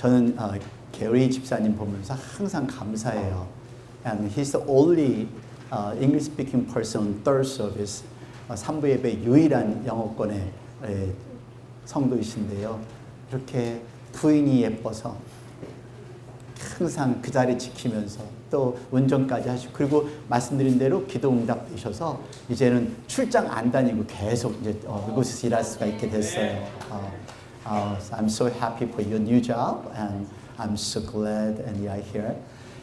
저는 게리 집사님 보면서 항상 감사해요. And he's the only English-speaking person on third service. 3부 예배 유일한 영어권의 성도이신데요. 이렇게 부인이 예뻐서 항상 그 자리 지키면서 또 운전까지 하시고, 그리고 말씀드린 대로 기도 응답되셔서 이제는 출장 안 다니고 계속 이제 이곳에서 일할 수가 있게 됐어요. I'm so happy for your new job and I'm so glad and you are here.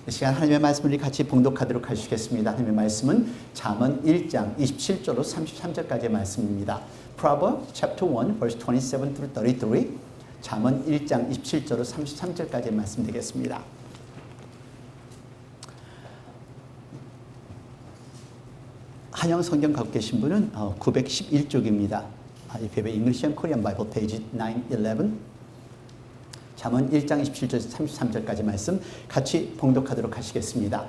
이 시간 하나님의 말씀을 같이 봉독하도록 하시겠습니다. 하나님의 말씀은 잠언 1장 27절로 33절까지의 말씀입니다. Proverbs chapter 1 verse 27 through 33. 잠언 1장 27절로 33절까지의 말씀 되겠습니다. 한영 성경 갖고 계신 분은 911쪽입니다. If you have English and Korean Bible, page 911. 잠언 1장 27절에서 33절까지 말씀 같이 봉독하도록 하시겠습니다.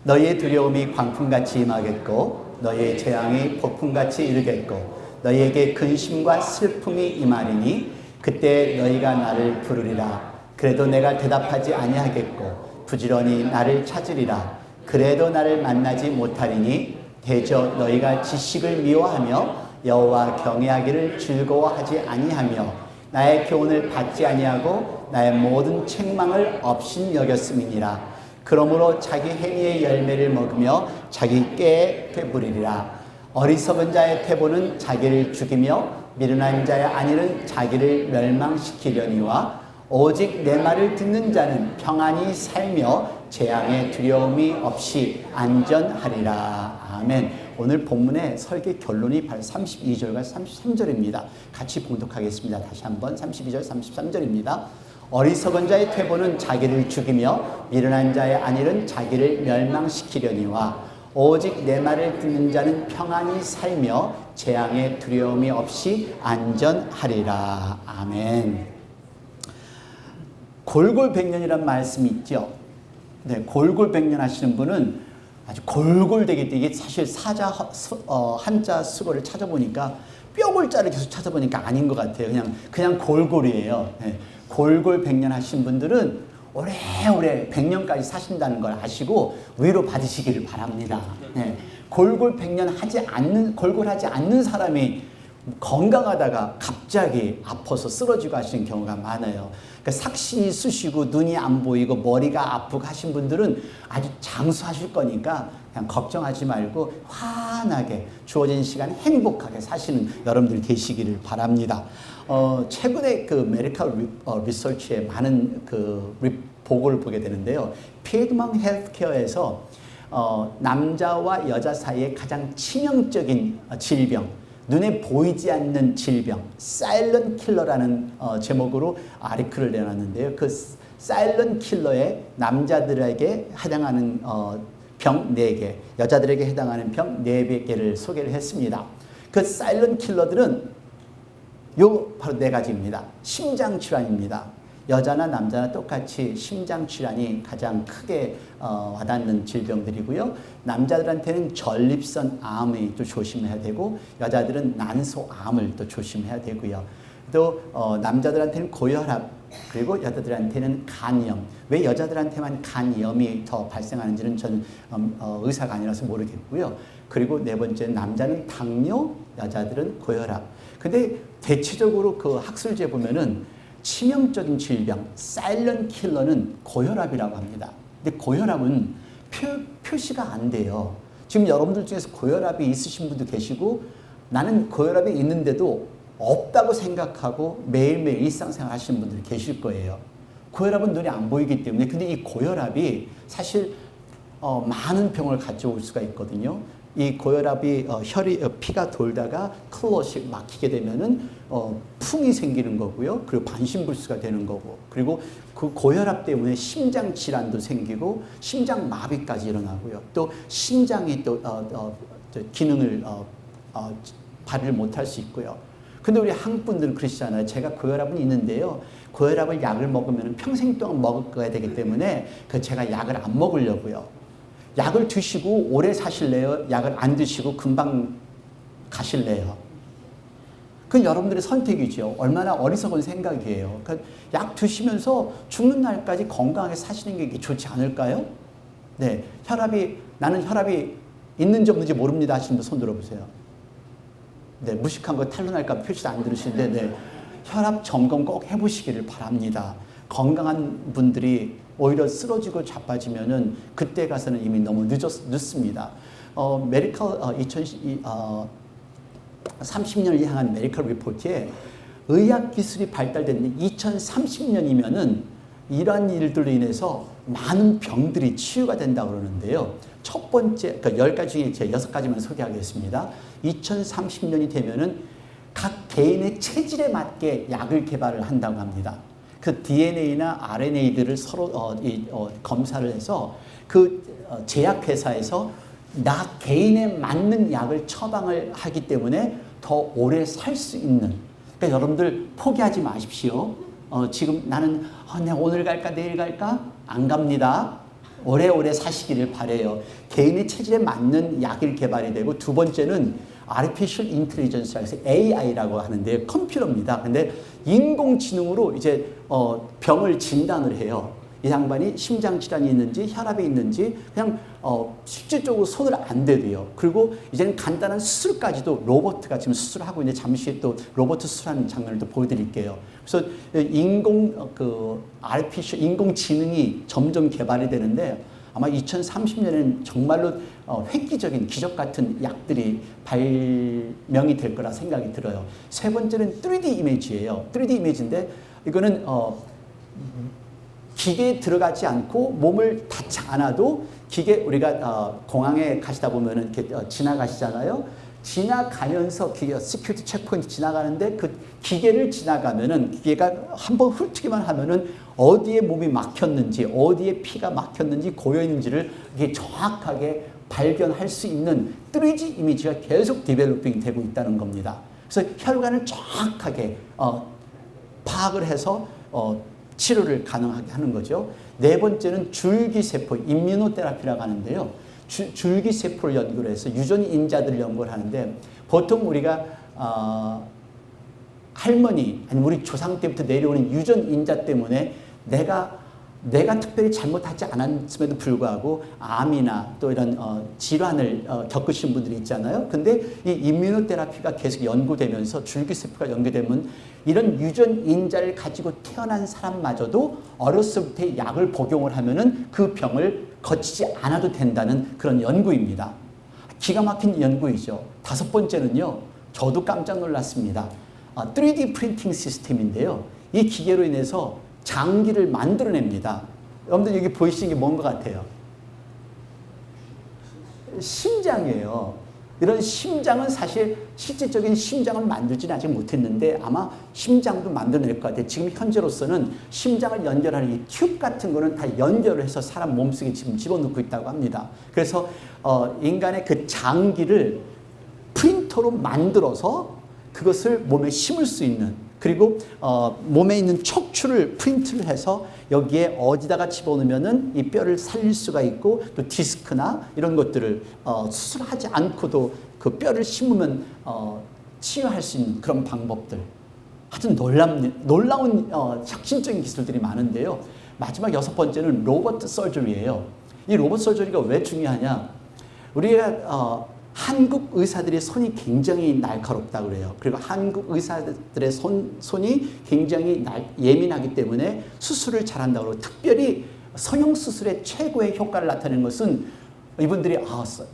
너희의 두려움이 광풍같이 임하겠고 너희의 재앙이 폭풍같이 이르겠고 너희에게 근심과 슬픔이 임하리니 그때 너희가 나를 부르리라. 그래도 내가 대답하지 아니하겠고 부지런히 나를 찾으리라. 그래도 나를 만나지 못하리니 대저 너희가 지식을 미워하며 여호와 경외하기를 즐거워하지 아니하며 나의 교훈을 받지 아니하고 나의 모든 책망을 업신 여겼음이니라. 그러므로 자기 행위의 열매를 먹으며 자기 깨에 배부리리라. 어리석은 자의 태보는 자기를 죽이며 미련한 자의 안일은 자기를 멸망시키려니와 오직 내 말을 듣는 자는 평안히 살며 재앙의 두려움이 없이 안전하리라. 아멘. 오늘 본문의 설계 결론이 바로 32절과 33절입니다. 같이 봉독하겠습니다. 다시 한번 32절, 33절입니다. 어리석은 자의 퇴보는 자기를 죽이며 미련한 자의 안일은 자기를 멸망시키려니와 오직 내 말을 듣는 자는 평안히 살며 재앙의 두려움이 없이 안전하리라. 아멘. 골골백년이란 말씀이 있죠. 네, 골골백년 하시는 분은 아주 골골되게 이게 사실 사자 한자 수거를 찾아보니까 뼈골자를 계속 찾아보니까 아닌 것 같아요. 그냥 골골이에요. 네, 골골백년 하신 분들은 오래오래 100년까지 사신다는 걸 아시고 위로 받으시기를 바랍니다. 네, 골골하지 않는 사람이 건강하다가 갑자기 아파서 쓰러지고 하시는 경우가 많아요. 그러니까 삭신이 쑤시고 눈이 안 보이고 머리가 아프고 하신 분들은 아주 장수하실 거니까 그냥 걱정하지 말고 환하게 주어진 시간 행복하게 사시는 여러분들 되시기를 바랍니다. 최근에 그 메디컬 리서치에 많은 그 보고를 보게 되는데요. 피드먼트 헬스케어에서 남자와 여자 사이에 가장 치명적인 질병, 눈에 보이지 않는 질병, 사일런트 킬러라는 제목으로 아티클을 내놨는데요. 그 사일런트 킬러의 남자들에게 해당하는 병 4개, 여자들에게 해당하는 병 4개를 소개를 했습니다. 그 사일런트 킬러들은 바로 4가지입니다. 심장 질환입니다. 여자나 남자나 똑같이 심장 질환이 가장 크게 와닿는 질병들이고요. 남자들한테는 전립선 암을 또 조심해야 되고 여자들은 난소암을 또 조심해야 되고요. 또 남자들한테는 고혈압, 그리고 여자들한테는 간염. 왜 여자들한테만 간염이 더 발생하는지는 전 의사가 아니라서 모르겠고요. 그리고 4번째는 남자는 당뇨, 여자들은 고혈압. 근데 대체적으로 그 학술지에 보면은 치명적인 질병, 사일런트 킬러는 고혈압이라고 합니다. 근데 고혈압은 표시가 안 돼요. 지금 여러분들 중에서 고혈압이 있으신 분도 계시고 나는 고혈압이 있는데도 없다고 생각하고 매일매일 일상생활 하시는 분들이 계실 거예요. 고혈압은 눈에 안 보이기 때문에. 근데 이 고혈압이 사실 많은 병을 가져올 수가 있거든요. 이 고혈압이 피가 돌다가 클롯이 막히게 되면은 풍이 생기는 거고요. 그리고 반신불수가 되는 거고, 그리고 그 고혈압 때문에 심장 질환도 생기고 심장 마비까지 일어나고요. 또 심장이 또 기능을 발휘를 못할 수 있고요. 근데 우리 한국 분들은 그러시잖아요. 제가 고혈압은 있는데요. 고혈압을 약을 먹으면 평생 동안 먹어야 되기 때문에 제가 약을 안 먹으려고요. 약을 드시고 오래 사실래요? 약을 안 드시고 금방 가실래요? 그건 여러분들의 선택이죠. 얼마나 어리석은 생각이에요. 그러니까 약 드시면서 죽는 날까지 건강하게 사시는 게 좋지 않을까요? 네, 나는 혈압이 있는지 없는지 모릅니다 하시는 분 손 들어보세요. 네, 무식한 거 탄론할까 표시도 안 들으시는데, 네, 혈압 점검 꼭 해보시기를 바랍니다. 건강한 분들이 오히려 쓰러지고 자빠지면은 그때 가서는 이미 너무 늦습니다. 메디컬 30년을 향한 메디컬 리포트에 의학 기술이 발달된 2030년이면은 이러한 일들로 인해서 많은 병들이 치유가 된다고 그러는데요. 첫 번째, 그러니까 10가지 중에 제가 6가지만 소개하겠습니다. 2030년이 되면은 각 개인의 체질에 맞게 약을 개발을 한다고 합니다. 그 DNA나 RNA들을 서로 검사를 해서 그 제약회사에서 나 개인에 맞는 약을 처방을 하기 때문에 더 오래 살 수 있는. 그러니까 여러분들 포기하지 마십시오. 지금 나는 내가 오늘 갈까 내일 갈까? 안 갑니다. 오래오래 사시기를 바래요. 개인의 체질에 맞는 약이 개발이 되고, 두 번째는 Artificial Intelligence라고 해서 AI라고 하는데 컴퓨터입니다. 근데 인공지능으로 이제 병을 진단을 해요. 이 양반이 심장 질환이 있는지 혈압이 있는지 그냥 실질적으로 손을 안 대도요. 그리고 이제는 간단한 수술까지도 로봇가 지금 수술하고 있는데 잠시 후에 또 로봇 수술하는 장면을 또 보여드릴게요. 그래서 인공지능이 점점 개발이 되는데 아마 2030년에는 정말로 획기적인 기적 같은 약들이 발명이 될 거라 생각이 들어요. 세 번째는 3D 이미지예요. 3D 이미지인데 이거는 기계에 들어가지 않고 몸을 닿지 않아도 우리가 공항에 가시다 보면은 이렇게 지나가시잖아요. 지나가면서 시큐리티 체크포인트 지나가는데 그 기계를 지나가면은 기계가 한번 훑기만 하면은 어디에 몸이 막혔는지 어디에 피가 막혔는지 고여있는지를 이게 정확하게 발견할 수 있는 3D 이미지가 계속 디벨로핑 되고 있다는 겁니다. 그래서 혈관을 정확하게 파악을 해서 치료를 가능하게 하는 거죠. 네 번째는 줄기세포, 임뮤노테라피라고 하는데요. 줄기세포를 연구를 해서 유전 인자들을 연구를 하는데 보통 우리가 할머니 아니면 우리 조상 때부터 내려오는 유전 인자 때문에 내가 특별히 잘못하지 않았음에도 불구하고 암이나 또 이런 질환을 겪으신 분들이 있잖아요. 근데 이 임뮤노테라피가 계속 연구되면서 줄기세포가 연구되면 이런 유전 인자를 가지고 태어난 사람마저도 어렸을 때 약을 복용을 하면은 그 병을 거치지 않아도 된다는 그런 연구입니다. 기가 막힌 연구이죠. 다섯 번째는요, 저도 깜짝 놀랐습니다. 3D 프린팅 시스템인데요. 이 기계로 인해서 장기를 만들어냅니다. 여러분들 여기 보이시는 게 뭔 것 같아요? 심장이에요. 이런 심장은 사실 실질적인 심장을 만들지는 아직 못했는데 아마 심장도 만들어낼 것 같아요. 지금 현재로서는 심장을 연결하는 이 튜브 같은 거는 다 연결을 해서 사람 몸속에 지금 집어넣고 있다고 합니다. 그래서 인간의 그 장기를 프린터로 만들어서 그것을 몸에 심을 수 있는, 그리고 몸에 있는 척추를 프린트를 해서 여기에 어디다가 집어넣으면은 이 뼈를 살릴 수가 있고, 또 디스크나 이런 것들을 수술하지 않고도 그 뼈를 심으면 치유할 수 있는 그런 방법들. 하여튼 놀라운 혁신적인 기술들이 많은데요. 마지막 여섯 번째는 로봇 서저리예요. 이 로봇 서저리가 왜 중요하냐? 우리가 한국 의사들의 손이 굉장히 날카롭다고 그래요. 그리고 한국 의사들의 손이 굉장히 예민하기 때문에 수술을 잘한다고 그러고, 특별히 성형수술의 최고의 효과를 나타내는 것은 이분들이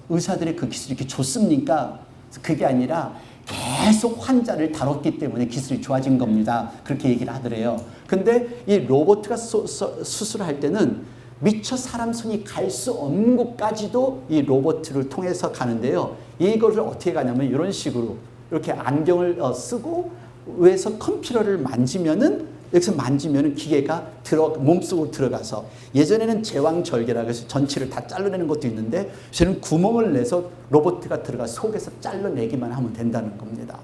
의사들의 그 기술이 이렇게 좋습니까? 그게 아니라 계속 환자를 다뤘기 때문에 기술이 좋아진 겁니다. 그렇게 얘기를 하더래요. 근데 이 로봇가 수술할 때는 미처 사람 손이 갈 수 없는 곳까지도 이 로봇을 통해서 가는데요. 이거를 어떻게 가냐면 이런 식으로 이렇게 안경을 쓰고 위에서 컴퓨터를 만지면은, 여기서 만지면은 기계가 몸속으로 들어가서, 예전에는 제왕절개라고 해서 전체를 다 잘라내는 것도 있는데 저는 구멍을 내서 로봇가 들어가 속에서 잘라내기만 하면 된다는 겁니다.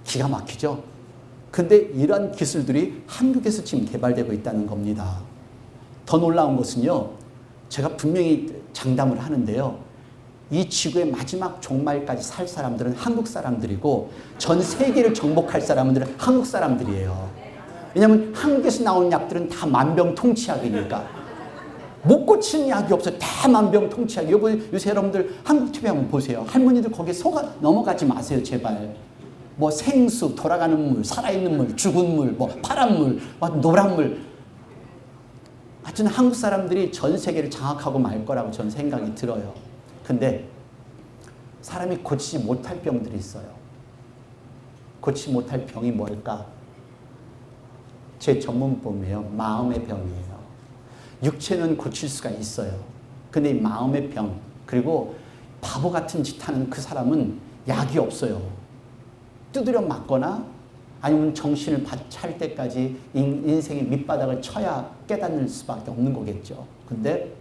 기가 막히죠? 근데 이러한 기술들이 한국에서 지금 개발되고 있다는 겁니다. 더 놀라운 것은요, 제가 분명히 장담을 하는데요, 이 지구의 마지막 종말까지 살 사람들은 한국 사람들이고 전 세계를 정복할 사람들은 한국 사람들이에요. 왜냐하면 한국에서 나오는 약들은 다 만병통치약이니까 못 고치는 약이 없어요. 다 만병통치약. 요새 여러분들 한국 TV 한번 보세요. 할머니들 거기에 속아 넘어가지 마세요, 제발. 뭐 생수, 돌아가는 물, 살아있는 물, 죽은 물, 뭐 파란 물, 노란 물. 하여튼 한국 사람들이 전 세계를 장악하고 말 거라고 저는 생각이 들어요. 근데 사람이 고치지 못할 병들이 있어요. 고치지 못할 병이 뭘까? 제 전문법이에요. 마음의 병이에요. 육체는 고칠 수가 있어요. 근데 이 마음의 병, 그리고 바보 같은 짓 하는 그 사람은 약이 없어요. 두드려 맞거나 아니면 정신을 찰 때까지 인생의 밑바닥을 쳐야 깨닫는 수밖에 없는 거겠죠. 근데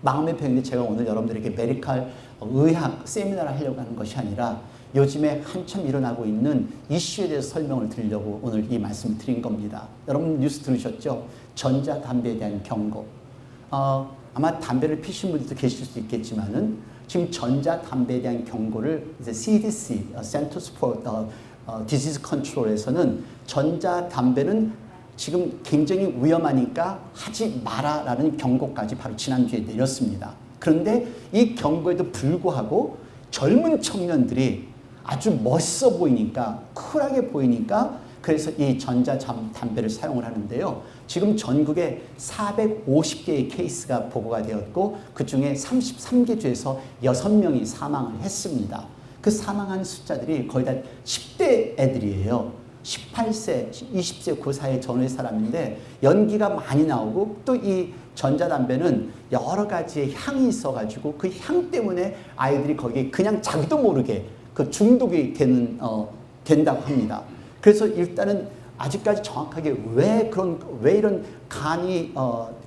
마음의 병인데 제가 오늘 여러분들에게 메디컬 의학 세미나를 하려고 하는 것이 아니라 요즘에 한참 일어나고 있는 이슈에 대해서 설명을 드리려고 오늘 이 말씀을 드린 겁니다. 여러분 뉴스 들으셨죠? 전자담배에 대한 경고. 아마 담배를 피신 분들도 계실 수 있겠지만은 지금 전자담배에 대한 경고를 이제 CDC, Centers for Disease Control에서는 전자담배는 지금 굉장히 위험하니까 하지 마라라는 경고까지 바로 지난주에 내렸습니다. 그런데 이 경고에도 불구하고 젊은 청년들이 아주 멋있어 보이니까, 쿨하게 보이니까 그래서 이 전자담배를 사용을 하는데요. 지금 전국에 450개의 케이스가 보고가 되었고 그 중에 33개 주에서 6명이 사망을 했습니다. 그 사망한 숫자들이 거의 다 10대 애들이에요. 18세, 20세 그 사이의 전후의 사람인데 연기가 많이 나오고 또 이 전자담배는 여러 가지의 향이 있어가지고 그 향 때문에 아이들이 거기에 그냥 자기도 모르게 그 중독이 된다고 합니다. 그래서 일단은 아직까지 정확하게 왜 이런 간이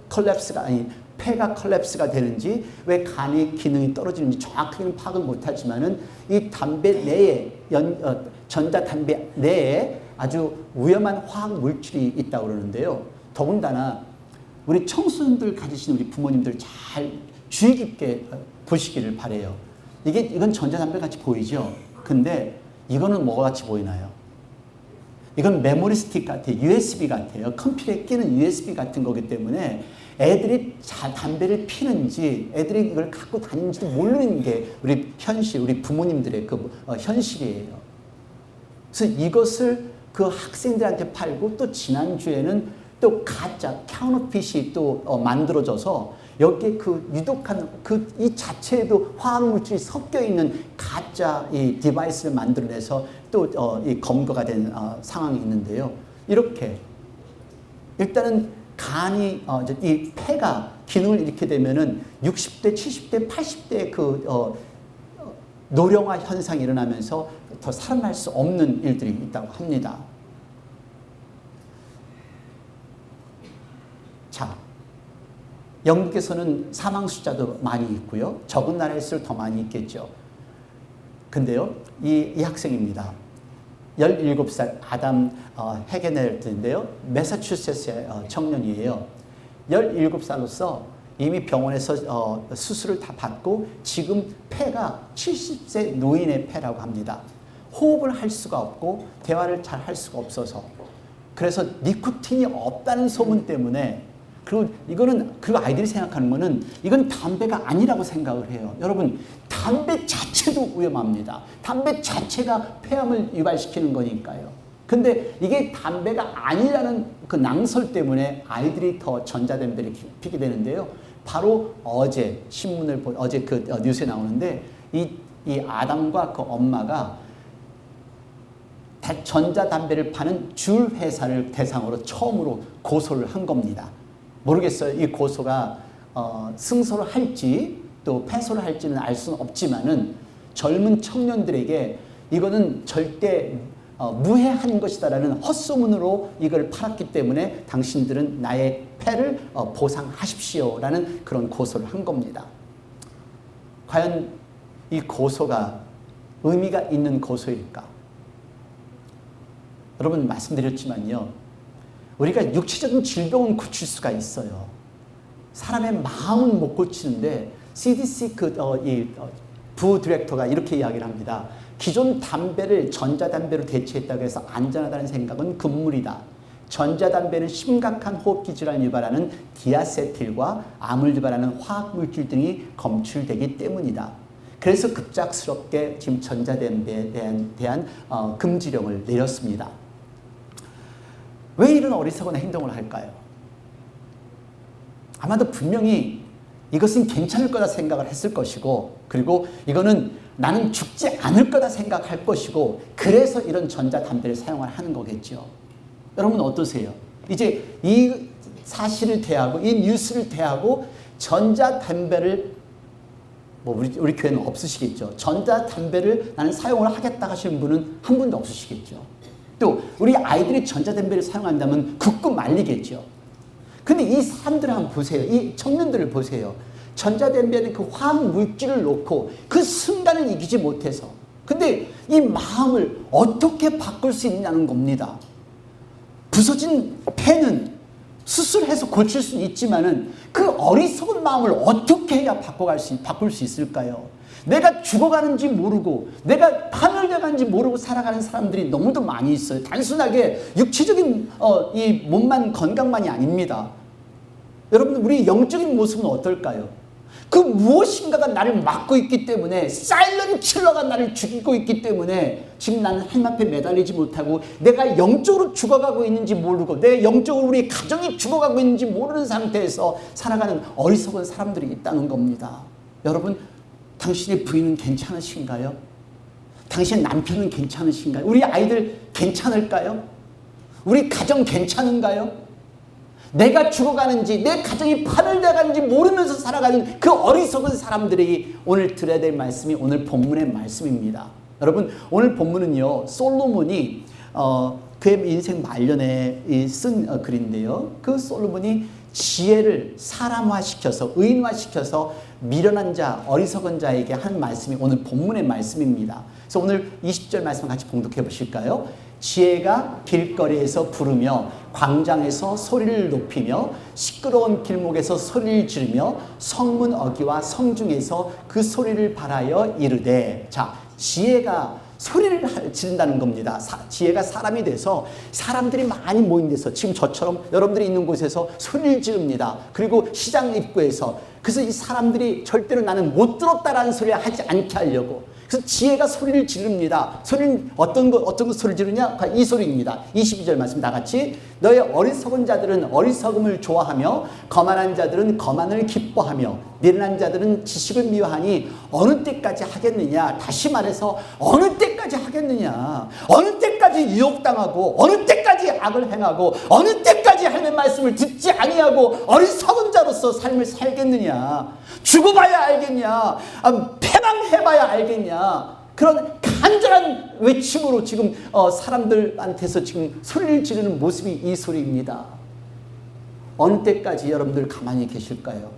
컬랩스가 아니 폐가 컬랩스가 되는지, 왜 간의 기능이 떨어지는지 정확하게는 파악을 못하지만은 이 담배 내에 전자담배 내에 아주 위험한 화학 물질이 있다고 그러는데요. 더군다나 우리 청소년들 가지신 우리 부모님들 잘 주의 깊게 보시기를 바래요. 이건 전자담배 같이 보이죠? 근데 이거는 뭐 같이 보이나요? 이건 메모리 스틱 같아요. USB 같아요. 컴퓨터에 끼는 USB 같은 거기 때문에 애들이 담배를 피는지 애들이 이걸 갖고 다니는지도 모르는 게 우리 부모님들의 그 현실이에요. 그래서 이것을 그 학생들한테 팔고 또 지난주에는 또 가짜 카운터핏이 또 만들어져서 여기에 그 유독한 이 자체에도 화학물질이 섞여 있는 가짜 이 디바이스를 만들어내서 또 이 검거가 된 상황이 있는데요. 이렇게 일단은 간이 이 폐가 기능을 잃게 되면은 60대, 70대, 80대 그 노령화 현상이 일어나면서 더 살아날 수 없는 일들이 있다고 합니다. 자, 영국에서는 사망 숫자도 많이 있고요. 적은 나라일수록 더 많이 있겠죠. 근데요, 이 학생입니다. 17살 아담 헤게넬트인데요. 매사추세츠의 청년이에요. 17살로서 이미 병원에서 수술을 다 받고 지금 폐가 70세 노인의 폐라고 합니다. 호흡을 할 수가 없고 대화를 잘 할 수가 없어서, 그래서 니코틴이 없다는 소문 때문에, 그리고 아이들이 생각하는 거는 이건 담배가 아니라고 생각을 해요. 여러분, 담배 자체도 위험합니다. 담배 자체가 폐암을 유발시키는 거니까요. 근데 이게 담배가 아니라는 그 낭설 때문에 아이들이 더 전자담배를 피게 되는데요. 바로 어제 어제 그 뉴스에 나오는데 이 아담과 그 엄마가 전자담배를 파는 줄 회사를 대상으로 처음으로 고소를 한 겁니다. 모르겠어요. 이 고소가 승소를 할지 또 패소를 할지는 알 수는 없지만은 젊은 청년들에게 이거는 절대 무해한 것이다라는 헛소문으로 이걸 팔았기 때문에 당신들은 나의 폐를 보상하십시오라는 그런 고소를 한 겁니다. 과연 이 고소가 의미가 있는 고소일까? 여러분, 말씀드렸지만요. 우리가 육체적인 질병은 고칠 수가 있어요. 사람의 마음은 못 고치는데 CDC 부 디렉터가 이렇게 이야기를 합니다. 기존 담배를 전자담배로 대체했다고 해서 안전하다는 생각은 금물이다. 전자담배는 심각한 호흡기 질환을 유발하는 디아세틸과 암을 유발하는 화학물질 등이 검출되기 때문이다. 그래서 급작스럽게 지금 전자담배에 대한 금지령을 내렸습니다. 왜 이런 어리석은 행동을 할까요? 아마도 분명히 이것은 괜찮을 거다 생각을 했을 것이고, 그리고 이거는 나는 죽지 않을 거다 생각할 것이고, 그래서 이런 전자담배를 사용을 하는 거겠죠. 여러분 어떠세요? 이제 이 사실을 대하고 이 뉴스를 대하고 전자담배를 우리 교회는 없으시겠죠. 전자담배를 나는 사용을 하겠다 하시는 분은 한 분도 없으시겠죠. 또 우리 아이들이 전자담배를 사용한다면 극구 말리겠죠. 근데 이 사람들을 한번 보세요. 이 청년들을 보세요. 전자담배는 그 화학 물질을 놓고 그 순간을 이기지 못해서, 근데 이 마음을 어떻게 바꿀 수 있냐는 겁니다. 부서진 펜은 수술해서 고칠 수 있지만은 그 어리석은 마음을 어떻게 해야 바꿀 수 있을까요? 내가 죽어가는지 모르고 내가 파멸돼가는지 모르고 살아가는 사람들이 너무도 많이 있어요. 단순하게 육체적인 이 몸만 건강만이 아닙니다. 여러분, 우리 영적인 모습은 어떨까요? 그 무엇인가가 나를 막고 있기 때문에, 사일런 킬러가 나를 죽이고 있기 때문에 지금 나는 하나님 앞에 매달리지 못하고 내가 영적으로 죽어가고 있는지 모르고 내 영적으로 우리 가정이 죽어가고 있는지 모르는 상태에서 살아가는 어리석은 사람들이 있다는 겁니다. 여러분, 당신의 부인은 괜찮으신가요? 당신의 남편은 괜찮으신가요? 우리 아이들 괜찮을까요? 우리 가정 괜찮은가요? 내가 죽어가는지 내 가정이 파멸돼가는지 모르면서 살아가는 그 어리석은 사람들이 오늘 들어야 될 말씀이 오늘 본문의 말씀입니다. 여러분, 오늘 본문은요, 솔로몬이 그의 인생 말년에 쓴 글인데요, 그 솔로몬이 지혜를 사람화시켜서 의인화시켜서 미련한 자, 어리석은 자에게 한 말씀이 오늘 본문의 말씀입니다. 그래서 오늘 20절 말씀 같이 봉독해 보실까요? 지혜가 길거리에서 부르며 광장에서 소리를 높이며 시끄러운 길목에서 소리를 지르며 성문 어귀와 성중에서 그 소리를 발하여 이르되. 자, 지혜가 소리를 지른다는 겁니다. 지혜가 사람이 돼서 사람들이 많이 모인 데서, 지금 저처럼 여러분들이 있는 곳에서 소리를 지릅니다. 그리고 시장 입구에서. 그래서 이 사람들이 절대로 나는 못 들었다라는 소리를 하지 않게 하려고, 그래서 지혜가 소리를 지릅니다. 소리는 어떤 거 소리를 지르냐? 이 소리입니다. 22절 말씀 다 같이. 너의 어리석은 자들은 어리석음을 좋아하며 거만한 자들은 거만을 기뻐하며 미련한 자들은 지식을 미워하니 어느 때까지 하겠느냐? 다시 말해서 어느 때까지 하겠느냐? 어느 때까지 유혹당하고 어느 때까지 악을 행하고 어느 때까지 하나님의 말씀을 듣지 아니하고 어리석은 자로서 삶을 살겠느냐? 죽어봐야 알겠냐? 패망해봐야 알겠냐? 그런 간절한 외침으로 지금 사람들한테서 지금 소리를 지르는 모습이 이 소리입니다. 어느 때까지 여러분들 가만히 계실까요?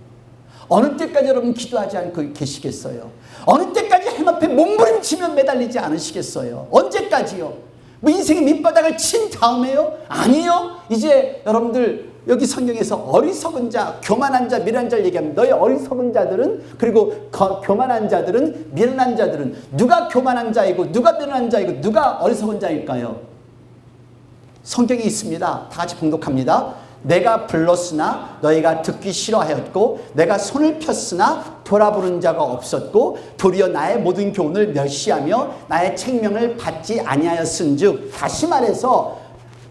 어느 때까지 여러분 기도하지 않고 계시겠어요? 어느 때까지 하나님 앞에 몸부림치며 매달리지 않으시겠어요? 언제까지요? 뭐 인생의 밑바닥을 친 다음에요? 아니요. 이제 여러분들 여기 성경에서 어리석은 자, 교만한 자, 미련한 자를 얘기합니다. 너희 어리석은 자들은, 그리고 교만한 자들은, 미련한 자들은, 누가 교만한 자이고 누가 미련한 자이고 누가 어리석은 자일까요? 성경이 있습니다. 다 같이 봉독합니다. 내가 불렀으나 너희가 듣기 싫어하였고 내가 손을 폈으나 돌아보는 자가 없었고 도리어 나의 모든 교훈을 멸시하며 나의 책명을 받지 아니하였은즉. 다시 말해서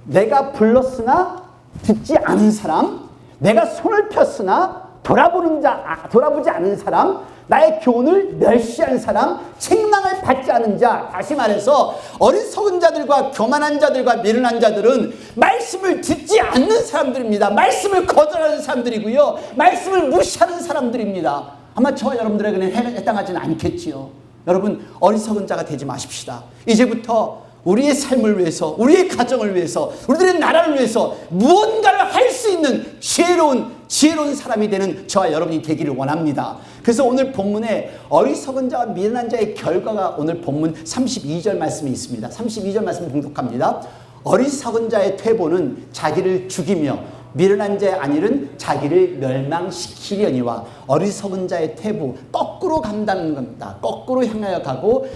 내가 불렀으나 듣지 않은 사람, 내가 손을 폈으나 돌아보지 않은 사람, 나의 교훈을 멸시한 사람, 책망을 받지 않은 자. 다시 말해서 어리석은 자들과 교만한 자들과 미련한 자들은 말씀을 듣지 않는 사람들입니다. 말씀을 거절하는 사람들이고요, 말씀을 무시하는 사람들입니다. 아마 저와 여러분들에게는 해당하지는 않겠지요. 여러분, 어리석은 자가 되지 마십시다. 이제부터 우리의 삶을 위해서, 우리의 가정을 위해서, 우리들의 나라를 위해서 무언가를 할 수 있는 지혜로운 사람이 되는 저와 여러분이 되기를 원합니다. 그래서 오늘 본문에 어리석은 자와 미련한 자의 결과가 오늘 본문 32절 말씀이 있습니다. 32절 말씀 봉독합니다. 어리석은 자의 퇴보는 자기를 죽이며 미련한 자의 안일은 자기를 멸망시키려니와 어리석은 자의 태부 거꾸로 간다는 겁니다. 거꾸로 향하여 가고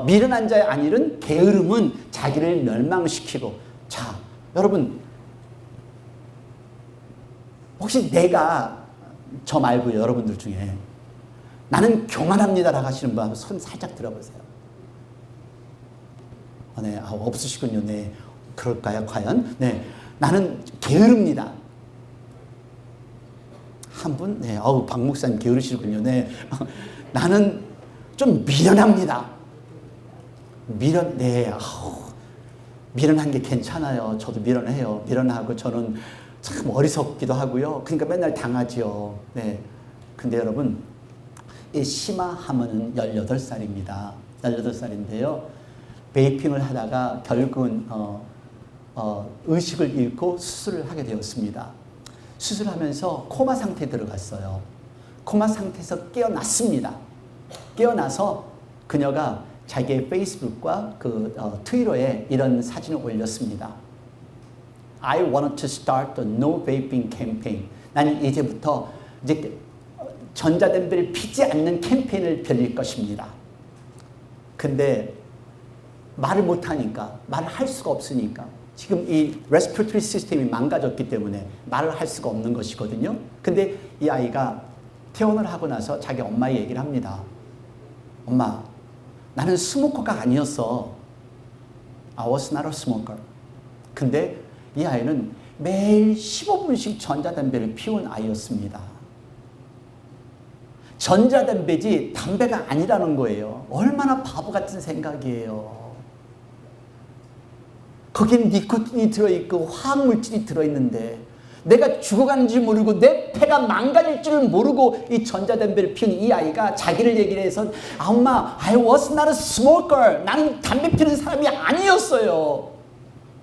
미련한 자의 안일은 게으름은 자기를 멸망시키고. 자, 여러분 혹시 내가 저 말고 여러분들 중에 나는 교만합니다라고 하시는 분 한번 손 살짝 들어보세요. 네, 없으시군요. 네, 그럴까요? 과연? 네, 나는 게으릅니다. 한 분? 네, 박 목사님 게으르시군요. 네, 나는 좀 미련합니다. 네, 미련한 게 괜찮아요. 저도 미련해요. 미련하고 저는 참 어리석기도 하고요. 그러니까 맨날 당하지요. 네, 근데 여러분, 이 시마하면은 18살입니다. 18살인데요. 베이핑을 하다가 결국은 의식을 잃고 수술을 하게 되었습니다. 수술하면서 코마 상태에 들어갔어요. 코마 상태에서 깨어났습니다. 깨어나서 그녀가 자기의 페이스북과 트위터에 이런 사진을 올렸습니다. I wanted to start the no vaping campaign. 나는 이제부터 전자담배를 피지 않는 캠페인을 벌일 것입니다. 근데 말을 못하니까, 말을 할 수가 없으니까 지금 이 레스피레이터리 시스템이 망가졌기 때문에 말을 할 수가 없는 것이거든요. 근데 이 아이가 퇴원을 하고 나서 자기 엄마 얘기를 합니다. 엄마, 나는 스모커가 아니었어. I was not a smoker. 근데 이 아이는 매일 15분씩 전자담배를 피운 아이였습니다. 전자담배지 담배가 아니라는 거예요. 얼마나 바보 같은 생각이에요. 거긴 니코틴이 들어있고 화학물질이 들어있는데 내가 죽어가는지 모르고 내 폐가 망가질 줄 모르고 이 전자담배를 피운 이 아이가 자기를 얘기를 해서 엄마, I was not a smoker. 나는 담배 피우는 사람이 아니었어요.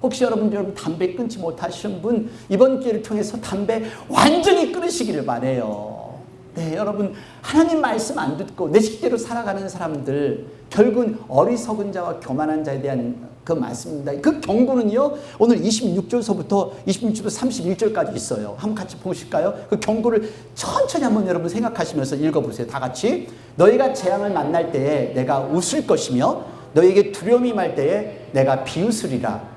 혹시 여러분 담배 끊지 못하시는 분 이번 기회를 통해서 담배 완전히 끊으시기를 바라요. 네, 여러분 하나님 말씀 안 듣고 내 식대로 살아가는 사람들 결국은 어리석은 자와 교만한 자에 대한 그 말씀입니다. 그 경고는요 오늘 26절서부터 26절부터 31절까지 있어요. 한번 같이 보실까요? 그 경고를 천천히 한번 여러분 생각하시면서 읽어보세요. 다 같이. 너희가 재앙을 만날 때에 내가 웃을 것이며 너희에게 두려움이 임할 때에 내가 비웃으리라.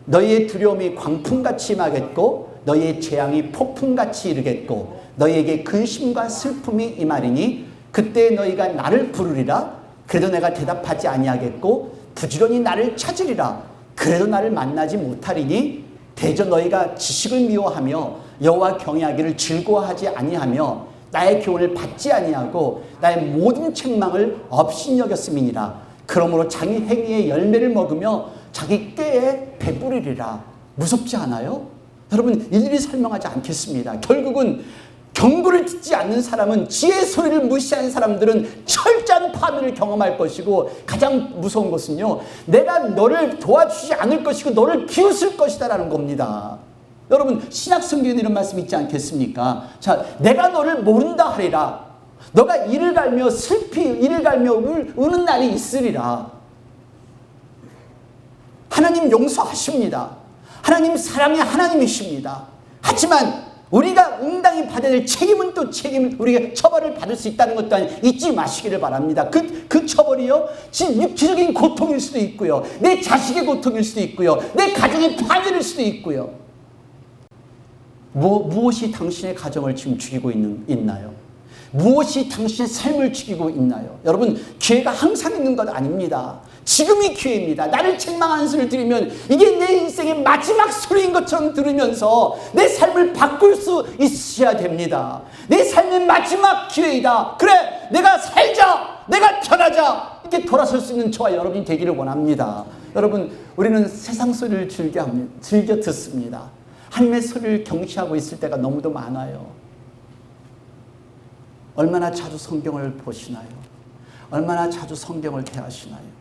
너희의 두려움이 광풍같이 임하겠고 너희의 재앙이 폭풍같이 이르겠고 너희에게 근심과 슬픔이 임하리니 그때 너희가 나를 부르리라. 그래도 내가 대답하지 아니하겠고 부지런히 나를 찾으리라. 그래도 나를 만나지 못하리니 대저 너희가 지식을 미워하며 여호와 경외하기를 즐거워하지 아니하며 나의 교훈을 받지 아니하고 나의 모든 책망을 업신여겼음이니라. 그러므로 자기 행위의 열매를 먹으며 자기 꾀에 배부르리라. 무섭지 않아요? 여러분 일일이 설명하지 않겠습니다. 결국은 경고를 듣지 않는 사람은 지혜의 소리를 무시하는 사람들은 철저한 파멸을 경험할 것이고 가장 무서운 것은요 내가 너를 도와주지 않을 것이고 너를 비웃을 것이다 라는 겁니다. 여러분 신약성경에 이런 말씀 있지 않겠습니까? 자, 내가 너를 모른다 하리라. 너가 이를 갈며 이를 갈며 우는 날이 있으리라. 하나님 용서하십니다. 하나님 사랑의 하나님이십니다. 하지만 우리가 응당히 받아야 될 책임은 또 우리가 처벌을 받을 수 있다는 것 또한 잊지 마시기를 바랍니다. 그 처벌이요 육체적인 고통일 수도 있고요, 내 자식의 고통일 수도 있고요, 내 가정의 파멸일 수도 있고요. 무엇이 당신의 가정을 지금 죽이고 있나요? 무엇이 당신의 삶을 죽이고 있나요? 여러분 기회가 항상 있는 것 아닙니다. 지금이 기회입니다. 나를 책망하는 소리를 들으면 이게 내 인생의 마지막 소리인 것처럼 들으면서 내 삶을 바꿀 수 있어야 됩니다. 내 삶의 마지막 기회이다. 그래 내가 살자, 내가 편하자, 이렇게 돌아설 수 있는 저와 여러분이 되기를 원합니다. 여러분 우리는 세상 소리를 즐겨 듣습니다. 하나님의 소리를 경시하고 있을 때가 너무도 많아요. 얼마나 자주 성경을 보시나요? 얼마나 자주 성경을 대하시나요?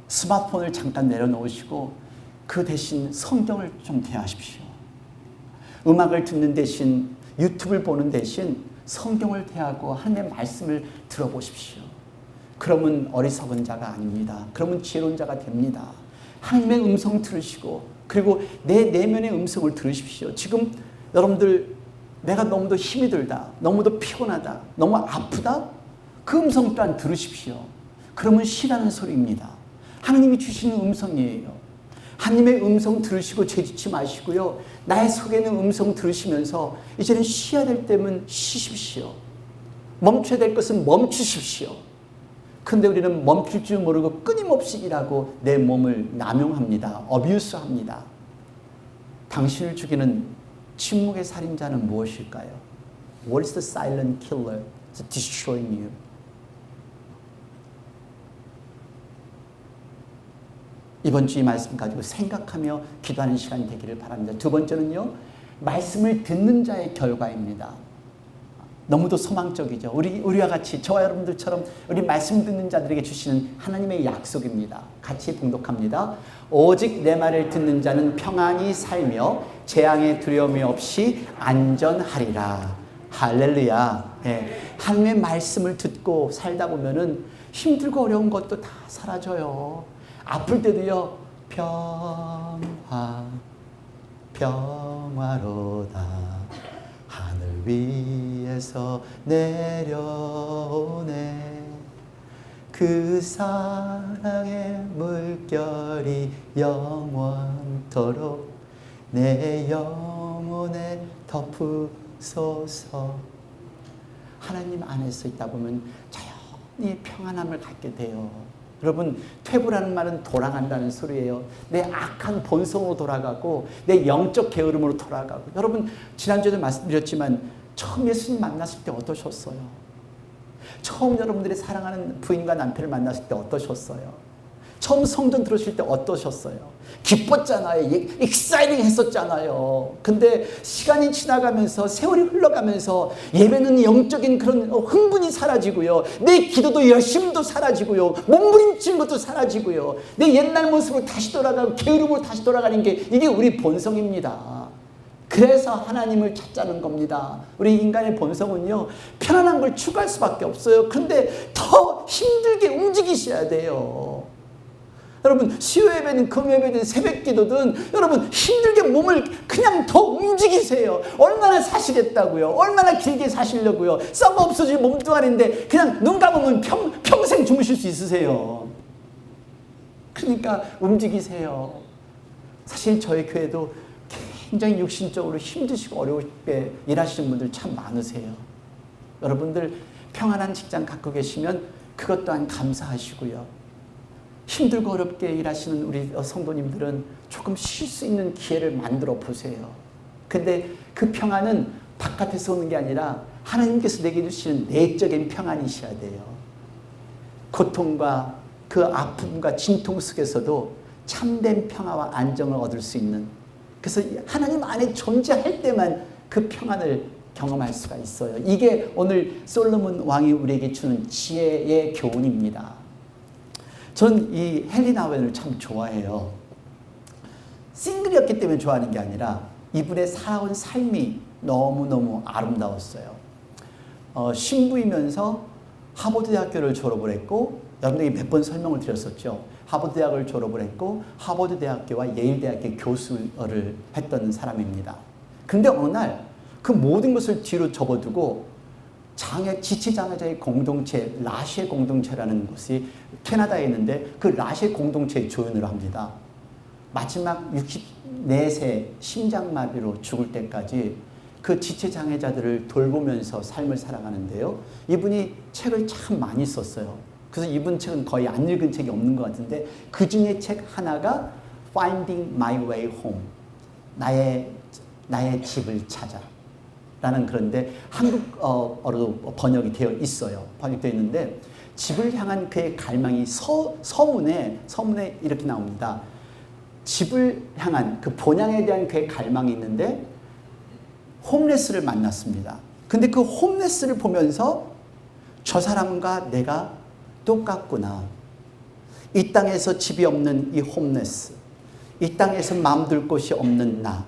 스마트폰을 잠깐 내려놓으시고 그 대신 성경을 좀 대하십시오. 음악을 듣는 대신 유튜브를 보는 대신 성경을 대하고 하나님의 말씀을 들어보십시오. 그러면 어리석은 자가 아닙니다. 그러면 지혜로운 자가 됩니다. 하나님의 음성 들으시고 그리고 내 내면의 음성을 들으십시오. 지금 여러분들 내가 너무도 힘이 들다, 너무도 피곤하다, 너무 아프다? 그 음성 또한 들으십시오. 그러면 쉬라는 소리입니다. 하나님이 주시는 음성이에요. 하나님의 음성 들으시고 죄짓지 마시고요. 나의 속에 있는 음성 들으시면서 이제는 쉬어야 될 때면 쉬십시오. 멈춰야 될 것은 멈추십시오. 근데 우리는 멈출 줄 모르고 끊임없이 일하고 내 몸을 남용합니다. 어뷰스합니다. 당신을 죽이는 침묵의 살인자는 무엇일까요? What is the silent killer that's destroying you? 이번 주 이 말씀 가지고 생각하며 기도하는 시간이 되기를 바랍니다. 두 번째는요, 말씀을 듣는 자의 결과입니다. 너무도 소망적이죠. 우리와 같이 저와 여러분들처럼 우리 말씀 듣는 자들에게 주시는 하나님의 약속입니다. 같이 봉독합니다. 오직 내 말을 듣는 자는 평안히 살며 재앙의 두려움이 없이 안전하리라. 할렐루야. 네. 하나님의 말씀을 듣고 살다 보면은 힘들고 어려운 것도 다 사라져요. 아플 때도요, 평화로다. 하늘 위에서 내려오네. 그 사랑의 물결이 영원토록 내 영혼에 덮으소서. 하나님 안에서 있다 보면 자연히 평안함을 갖게 돼요. 여러분, 퇴보라는 말은 돌아간다는 소리예요. 내 악한 본성으로 돌아가고 내 영적 게으름으로 돌아가고. 여러분, 지난주에도 말씀드렸지만 처음 예수님 만났을 때 어떠셨어요? 처음 여러분들이 사랑하는 부인과 남편을 만났을 때 어떠셨어요? 처음 성전 들으실 때 어떠셨어요? 기뻤잖아요. 익사이팅 했었잖아요. 근데 시간이 지나가면서 세월이 흘러가면서 예배는 영적인 그런 흥분이 사라지고요. 내 기도도 열심도 사라지고요. 몸부림치는 것도 사라지고요. 내 옛날 모습으로 다시 돌아가고 게으름으로 다시 돌아가는 게 이게 우리 본성입니다. 그래서 하나님을 찾자는 겁니다. 우리 인간의 본성은요, 편안한 걸 추구할 수밖에 없어요. 그런데 더 힘들게 움직이셔야 돼요. 여러분, 수요예배든 금요예배든 새벽기도든 여러분 힘들게 몸을 그냥 더 움직이세요. 얼마나 사시겠다고요? 얼마나 길게 사시려고요? 썩어 없어질 몸뚱아리인데 그냥 눈 감으면 평생 주무실 수 있으세요. 그러니까 움직이세요. 사실 저희 교회도 굉장히 육신적으로 힘드시고 어렵게 일하시는 분들 참 많으세요. 여러분들 평안한 직장 갖고 계시면 그것 또한 감사하시고요. 힘들고 어렵게 일하시는 우리 성도님들은 조금 쉴 수 있는 기회를 만들어 보세요. 근데 그 평안은 바깥에서 오는 게 아니라 하나님께서 내게 주시는 내적인 평안이셔야 돼요. 고통과 그 아픔과 진통 속에서도 참된 평화와 안정을 얻을 수 있는, 그래서 하나님 안에 존재할 때만 그 평안을 경험할 수가 있어요. 이게 오늘 솔로몬 왕이 우리에게 주는 지혜의 교훈입니다. 전 이 헨리 나우엔을 참 좋아해요. 싱글이었기 때문에 좋아하는 게 아니라 이분의 살아온 삶이 너무너무 아름다웠어요. 신부이면서 하버드 대학교를 졸업을 했고, 여러분들에게 몇 번 설명을 드렸었죠. 하버드 대학을 졸업을 했고 하버드 대학교와 예일 대학교 교수를 했던 사람입니다. 근데 어느 날 그 모든 것을 뒤로 접어두고 지체장애자의 공동체, 라시의 공동체라는 곳이 캐나다에 있는데 그 라시의 공동체에 조인을 합니다. 마지막 64세 심장마비로 죽을 때까지 그 지체장애자들을 돌보면서 삶을 살아가는데요. 이분이 책을 참 많이 썼어요. 그래서 이분 책은 거의 안 읽은 책이 없는 것 같은데 그 중에 책 하나가 Finding My Way Home, 나의 집을 찾아 라는, 그런데 한국어로 번역이 되어 있어요. 번역되어 있는데 집을 향한 그의 갈망이 서문에 이렇게 나옵니다. 집을 향한 그 본향에 대한 그의 갈망이 있는데 홈레스를 만났습니다. 근데 그 홈레스를 보면서 저 사람과 내가 똑같구나. 이 땅에서 집이 없는 이 홈레스, 이 땅에서 마음둘 곳이 없는 나,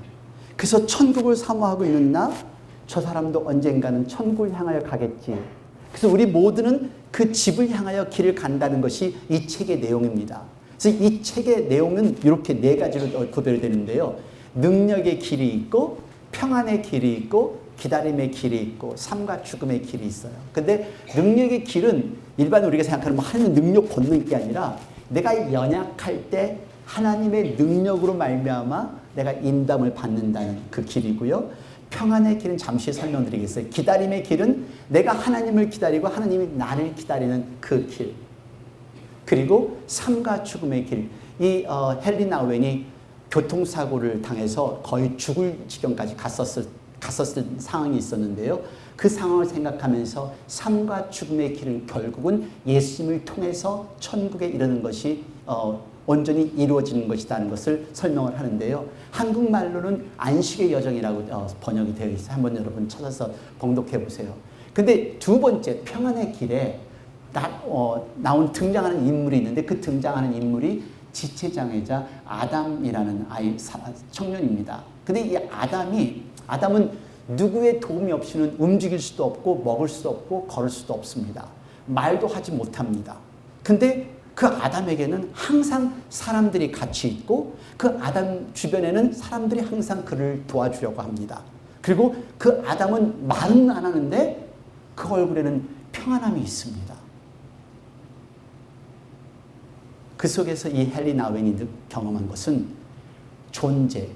그래서 천국을 사모하고 있는 나, 저 사람도 언젠가는 천국을 향하여 가겠지. 그래서 우리 모두는 그 집을 향하여 길을 간다는 것이 이 책의 내용입니다. 그래서 이 책의 내용은 이렇게 네 가지로 구별이 되는데요. 능력의 길이 있고, 평안의 길이 있고, 기다림의 길이 있고, 삶과 죽음의 길이 있어요. 근데 능력의 길은 일반 우리가 생각하는 뭐 하나님의 능력 본능 게 아니라 내가 연약할 때 하나님의 능력으로 말미암아 내가 인담을 받는다는 그 길이고요. 평안의 길은 잠시 설명드리겠어요. 기다림의 길은 내가 하나님을 기다리고 하나님이 나를 기다리는 그 길. 그리고 삶과 죽음의 길. 이 헨리 나우엔이 교통사고를 당해서 거의 죽을 지경까지 갔었을 상황이 있었는데요. 그 상황을 생각하면서 삶과 죽음의 길은 결국은 예수님을 통해서 천국에 이르는 것이 온전히 이루어지는 것이라는 것을 설명을 하는데요. 한국말로는 안식의 여정이라고 번역이 되어 있어요. 한번 여러분 찾아서 봉독해 보세요. 근데 두 번째 평안의 길에 등장하는 인물이 있는데 그 등장하는 인물이 지체장애자 아담이라는 청년입니다. 근데 이 아담은 누구의 도움이 없이는 움직일 수도 없고 먹을 수도 없고 걸을 수도 없습니다. 말도 하지 못합니다. 근데 그 아담에게는 항상 사람들이 같이 있고 그 아담 주변에는 사람들이 항상 그를 도와주려고 합니다. 그리고 그 아담은 말은 안 하는데 그 얼굴에는 평안함이 있습니다. 그 속에서 이 헨리 나우엔이 경험한 것은 존재,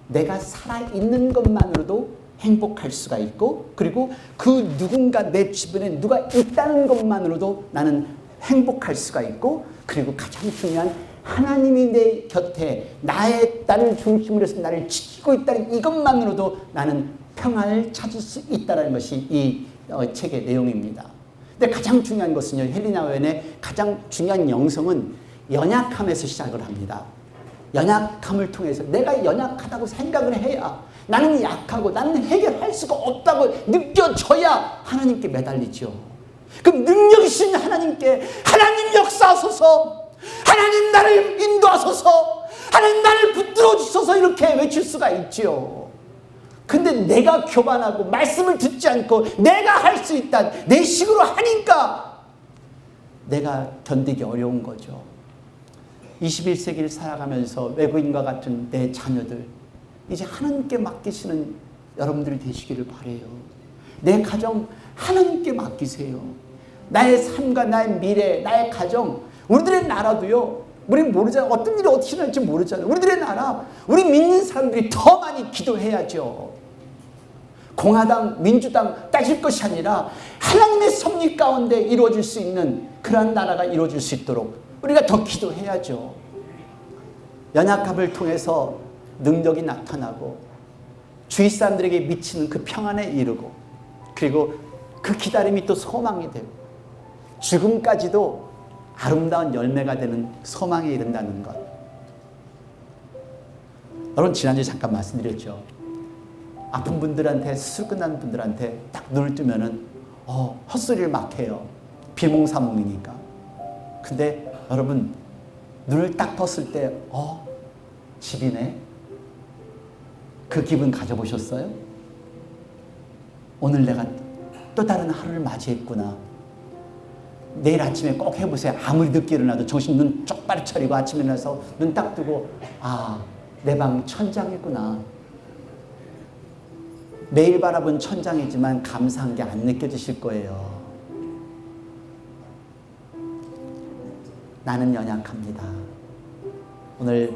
내가 살아있는 것만으로도 행복할 수가 있고 그리고 그 누군가 내 주변에 누가 있다는 것만으로도 나는 행복할 수가 있고 그리고 가장 중요한 하나님이 내 곁에 나를 중심으로 해서 나를 지키고 있다는 이것만으로도 나는 평안을 찾을 수 있다는 것이 이 책의 내용입니다. 근데 가장 중요한 것은요. 헨리 나우엔의 가장 중요한 영성은 연약함에서 시작을 합니다. 연약함을 통해서 내가 연약하다고 생각을 해야 나는 약하고 나는 해결할 수가 없다고 느껴져야 하나님께 매달리죠. 그럼 능력 있으신 하나님께 하나님 역사하소서, 하나님 나를 인도하소서, 하나님 나를 붙들어 주소서 이렇게 외칠 수가 있죠. 근데 내가 교만하고 말씀을 듣지 않고 내가 할 수 있다 내 식으로 하니까 내가 견디기 어려운 거죠. 21세기를 살아가면서 외국인과 같은 내 자녀들 이제 하나님께 맡기시는 여러분들이 되시기를 바라요. 내 가정 하나님께 맡기세요. 나의 삶과 나의 미래, 나의 가정, 우리들의 나라도요. 우리 모르잖아요. 어떤 일이 어떻게 일어날지 모르잖아요. 우리들의 나라, 우리 믿는 사람들이 더 많이 기도해야죠. 공화당, 민주당 따질 것이 아니라 하나님의 섭리 가운데 이루어질 수 있는 그러한 나라가 이루어질 수 있도록 우리가 더 기도해야죠. 연약함을 통해서 능력이 나타나고 주위 사람들에게 미치는 그 평안에 이르고 그리고 그 기다림이 또 소망이 되고 죽음까지도 아름다운 열매가 되는 소망에 이른다는 것. 여러분 지난주에 잠깐 말씀드렸죠. 아픈 분들한테 수술 끝난 분들한테 딱 눈을 뜨면은 헛소리를 막 해요. 비몽사몽이니까. 근데 여러분 눈을 딱 떴을 때 집이네. 그 기분 가져보셨어요? 오늘 내가 또 다른 하루를 맞이했구나. 내일 아침에 꼭 해보세요. 아무리 늦게 일어나도 정신 눈 쪽바로 차리고 아침에 일어나서 눈 딱 뜨고 내 방 천장이구나. 매일 바라본 천장이지만 감사한 게 안 느껴지실 거예요. 나는 연약합니다. 오늘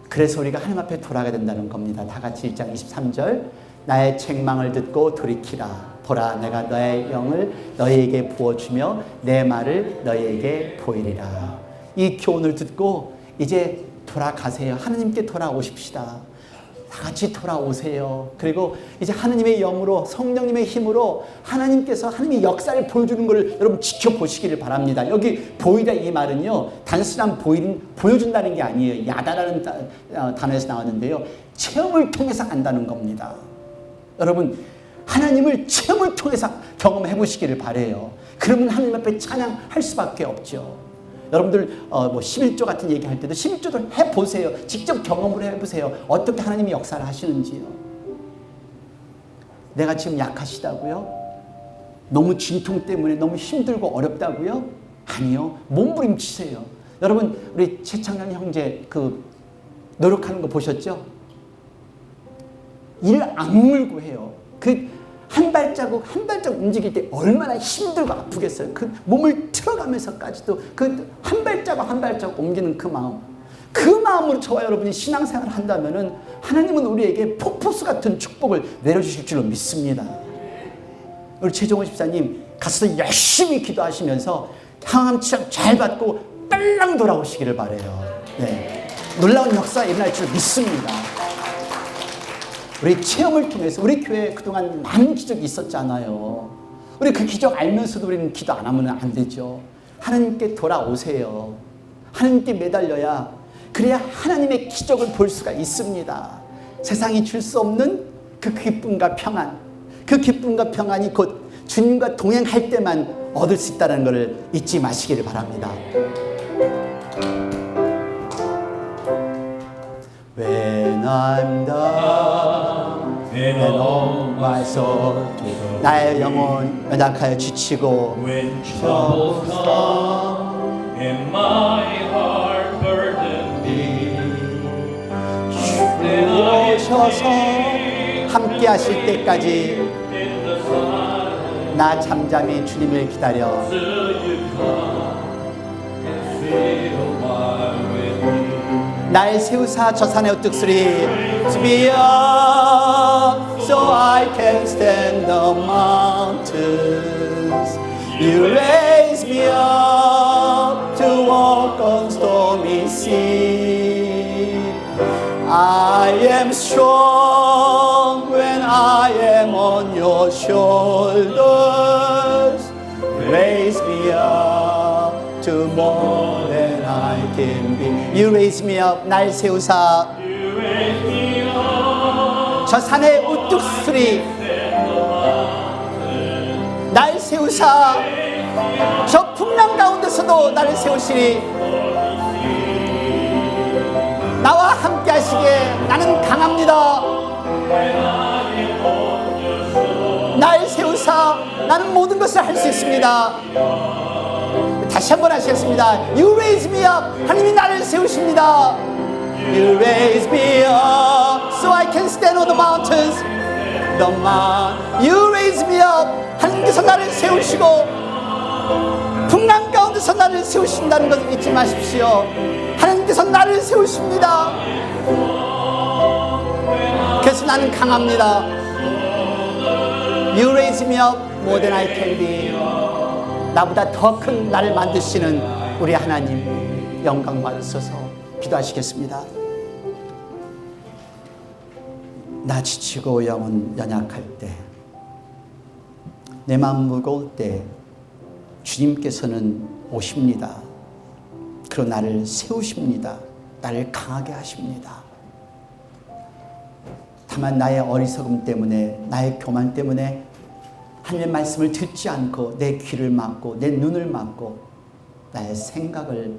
그래서 우리가 하나님 앞에 돌아가야 된다는 겁니다. 다 같이 1장 23절 나의 책망을 듣고 돌이키라. 보라 내가 너의 영을 너희에게 부어주며 내 말을 너희에게 보이리라. 이 교훈을 듣고 이제 돌아가세요. 하나님께 돌아오십시다. 다 같이 돌아오세요. 그리고 이제 하나님의 영으로 성령님의 힘으로 하나님께서 하나님의 역사를 보여주는 것을 여러분 지켜보시기를 바랍니다. 여기 보이다 이 말은요. 단순한 보여준다는 게 아니에요. 야다라는 단어에서 나왔는데요. 체험을 통해서 안다는 겁니다. 여러분 하나님을 체험을 통해서 경험해 보시기를 바라요. 그러면 하나님 앞에 찬양할 수밖에 없죠. 여러분들 11조 같은 얘기할 때도 11조도 해보세요. 직접 경험을 해보세요. 어떻게 하나님이 역사를 하시는지요. 내가 지금 약하시다고요? 너무 진통 때문에 너무 힘들고 어렵다고요? 아니요. 몸부림치세요. 여러분 우리 최창현 형제 그 노력하는 거 보셨죠? 이를 악물고 해요. 그 한 발자국 한 발자국 움직일 때 얼마나 힘들고 아프겠어요. 그 몸을 틀어가면서까지도 그 한 발자국 한 발자국 옮기는 그 마음, 그 마음으로 저와 여러분이 신앙생활을 한다면은 하나님은 우리에게 폭포수 같은 축복을 내려주실 줄로 믿습니다. 우리 최종원 집사님 가서 열심히 기도하시면서 항암 치약 잘 받고 빨랑 돌아오시기를 바라요. 네. 놀라운 역사 일어날 줄 믿습니다. 우리 체험을 통해서 우리 교회에 그동안 많은 기적이 있었잖아요. 우리 그 기적 알면서도 우리는 기도 안 하면 안 되죠. 하나님께 돌아오세요. 하나님께 매달려야, 그래야 하나님의 기적을 볼 수가 있습니다. 세상이 줄 수 없는 그 기쁨과 평안, 그 기쁨과 평안이 곧 주님과 동행할 때만 얻을 수 있다는 것을 잊지 마시기를 바랍니다. When I'm down and on my soul, 나의 영혼 연약하여 지치고 When troubles come and my heart burden be, then I 오셔서 함께 하실 때까지 in the silence 나 잠잠히 주님을 기다려 till you come and fill my with me. 날 세우사 저 산의 우뚝소리 To be up so I can stand the mountains. You raise me up to walk on stormy sea. I am strong when I am on your shoulders. Raise me up to more than I can be. You raise me up, 날 세우사 You raise me up 저 산의 우뚝소리 날 세우사 저 풍랑 가운데서도 나를 세우시니 나와 함께 하시기에 나는 강합니다. 날 세우사 나는 모든 것을 할 수 있습니다. 다시 한번 하시겠습니다. You raise me up. 하나님이 나를 세우십니다. You raise me up so I can stand on the mountains. The mount. You raise me up. 하나님께서 나를 세우시고 풍랑 가운데서 나를 세우신다는 것을 잊지 마십시오. 하나님께서 나를 세우십니다. 그래서 나는 강합니다. You raise me up more than I can be. 나보다 더 큰 나를 만드시는 우리 하나님 영광 받으소서. 기도하시겠습니다. 나 지치고 영혼 연약할 때, 내 마음 무거울 때 주님께서는 오십니다. 그리고 나를 세우십니다. 나를 강하게 하십니다. 다만 나의 어리석음 때문에, 나의 교만 때문에 하나님의 말씀을 듣지 않고 내 귀를 막고 내 눈을 막고 나의 생각을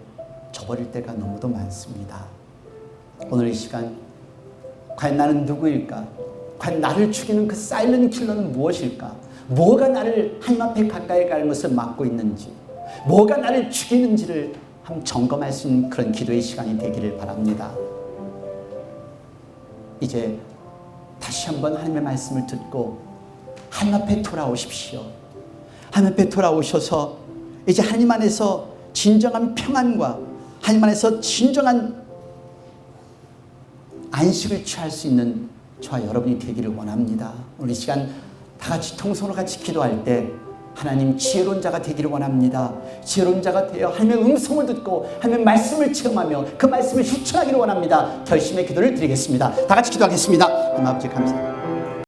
저버릴 때가 너무도 많습니다. 오늘 이 시간 과연 나는 누구일까? 과연 나를 죽이는 그 사일런트 킬러는 무엇일까? 뭐가 나를 하나님 앞에 가까이 가는 것을 막고 있는지, 뭐가 나를 죽이는지를 한번 점검할 수 있는 그런 기도의 시간이 되기를 바랍니다. 이제 다시 한번 하나님의 말씀을 듣고 하나님 앞에 돌아오십시오. 하나님 앞에 돌아오셔서 이제 하나님 안에서 진정한 평안과 하나님 안에서 진정한 안식을 취할 수 있는 저와 여러분이 되기를 원합니다. 오늘 이 시간 다 같이 통성으로 같이 기도할 때 하나님 지혜로운 자가 되기를 원합니다. 지혜로운 자가 되어 하나님의 음성을 듣고 하나님의 말씀을 체험하며 그 말씀을 실천하기를 원합니다. 결심의 기도를 드리겠습니다. 다 같이 기도하겠습니다. 하나님 아버지 감사합니다.